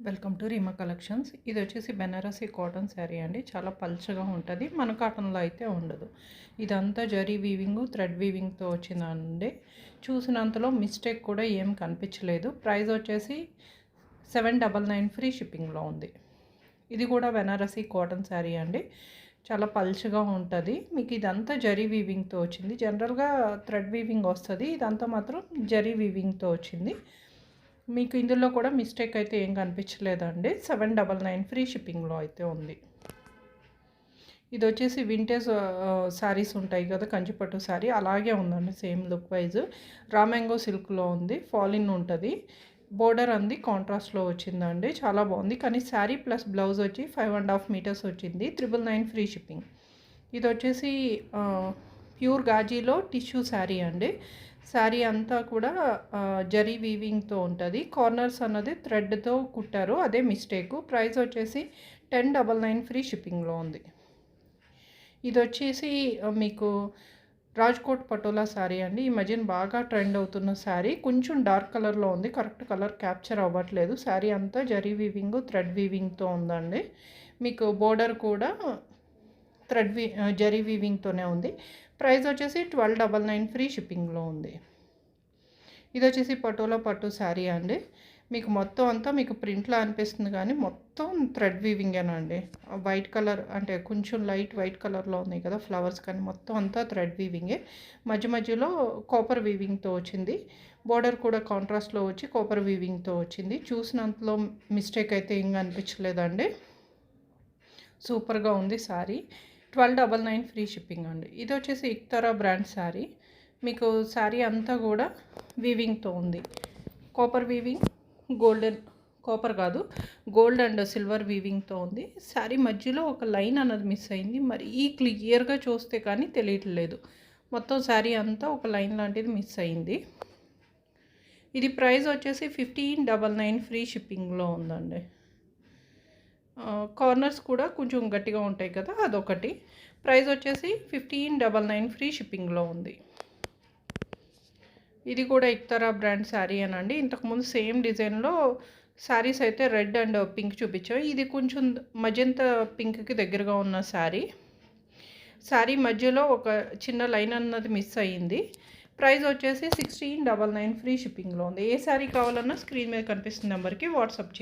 Welcome to Reema collections. ఇది వచ్చేసి Banarasi cotton sari అండి. చాలా పల్చగా ఉంటుంది, మన కాటన్లో అయితే ఉండదు. ఇదంతా జరీ వీవింగ్, థ్రెడ్ వీవింగ్తో వచ్చిందండి. చూసినంతలో మిస్టేక్ కూడా ఏం కనిపించలేదు. ప్రైస్ వచ్చేసి 799 ఫ్రీ షిప్పింగ్లో ఉంది. ఇది కూడా బెనారసీ కాటన్ శారీ అండి. చాలా పల్చగా ఉంటుంది. మీకు ఇదంతా జరీ వీవింగ్తో వచ్చింది. జనరల్గా థ్రెడ్ వీవింగ్ వస్తుంది, ఇదంతా మాత్రం జరీ వీవింగ్తో వచ్చింది. మీకు ఇందులో కూడా మిస్టేక్ అయితే ఏం కనిపించలేదండి. 799 ఫ్రీ షిప్పింగ్లో అయితే ఉంది. ఇది వచ్చేసి వింటేజ్ శారీస్ ఉంటాయి కదా, కంచిపట్టు శారీ అలాగే ఉందండి. Same look wise raw mango సిల్క్లో ఉంది. ఫాలిన్ ఉంటుంది. బోర్డర్ అంది కాంట్రాస్ట్లో వచ్చిందండి. చాలా బాగుంది. కానీ శారీ ప్లస్ బ్లౌజ్ వచ్చి 5.5 మీటర్స్ వచ్చింది. 999 ఫ్రీ షిప్పింగ్. ఇది వచ్చేసి ప్యూర్ గాజీలో టిష్యూ శారీ అండి. శారీ అంతా కూడా జరీ వీవింగ్తో ఉంటుంది. కార్నర్స్ అన్నది థ్రెడ్తో కుట్టారు, అదే మిస్టేకు. ప్రైస్ వచ్చేసి 1099 ఫ్రీ షిప్పింగ్లో ఉంది. ఇది వచ్చేసి మీకు రాజ్కోట్ పటోలా శారీ అండి. ఈ మధ్యన బాగా ట్రెండ్ అవుతున్న శారీ. కొంచెం డార్క్ కలర్లో ఉంది, కరెక్ట్ కలర్ క్యాప్చర్ అవ్వట్లేదు. శారీ అంతా జరీ వీవింగ్, థ్రెడ్ వీవింగ్తో ఉందండి. మీకు బోర్డర్ కూడా జరీ వీవింగ్తోనే ఉంది. ప్రైస్ వచ్చేసి 1299 ఫ్రీ షిప్పింగ్లో ఉంది. ఇది వచ్చేసి పటోలా పట్టు శారీ అండి. మీకు మొత్తం అంతా మీకు ప్రింట్లో అనిపిస్తుంది, కానీ మొత్తం థ్రెడ్ వీవింగేనండి. వైట్ కలర్ అంటే కొంచెం లైట్ వైట్ కలర్లో ఉన్నాయి కదా ఫ్లవర్స్, కానీ మొత్తం అంతా థ్రెడ్ వీవింగే. మధ్య మధ్యలో కాపర్ వీవింగ్తో వచ్చింది. బోర్డర్ కూడా కాంట్రాస్ట్లో వచ్చి కాపర్ వీవింగ్తో వచ్చింది. చూసినంతలో మిస్టేక్ అయితే ఏం అనిపించలేదండి. సూపర్గా ఉంది శారీ. 1299 ఫ్రీ షిప్పింగ్ అండి. ఇది వచ్చేసి ఇక్తరా బ్రాండ్ శారీ. మీకు శారీ అంతా కూడా వీవింగ్తో ఉంది. కాపర్ వీవింగ్, గోల్డెన్ కాపర్ కాదు, గోల్డ్ అండ్ సిల్వర్ వీవింగ్తో ఉంది. శారీ మధ్యలో ఒక లైన్ అన్నది మిస్ అయింది. మరి ఈ క్లియర్గా చూస్తే కానీ తెలియట్లేదు. మొత్తం శారీ అంతా ఒక లైన్ లాంటిది మిస్ అయింది. ఇది ప్రైస్ వచ్చేసి 1599 ఫ్రీ షిప్పింగ్లో ఉందండి. కార్నర్స్ కూడా కొంచెం గట్టిగా ఉంటాయి కదా, అదొకటి. ప్రైస్ వచ్చేసి 1599 ఫ్రీ షిప్పింగ్లో ఉంది. ఇది కూడా ఇక్తరా బ్రాండ్ శారీ అనండి. ఇంతకుముందు సేమ్ డిజైన్లో శారీస్ అయితే రెడ్ అండ్ పింక్ చూపించాం. ఇది కొంచెం మజంతా పింక్కి దగ్గరగా ఉన్న శారీ. శారీ మధ్యలో ఒక చిన్న లైన్ అన్నది మిస్ అయ్యింది. ప్రైస్ వచ్చేసి 1699 ఫ్రీ షిప్పింగ్లో ఉంది. ఏ శారీ కావాలన్నా స్క్రీన్ మీద కనిపిస్తున్న నెంబర్కి వాట్సాప్ చేయండి.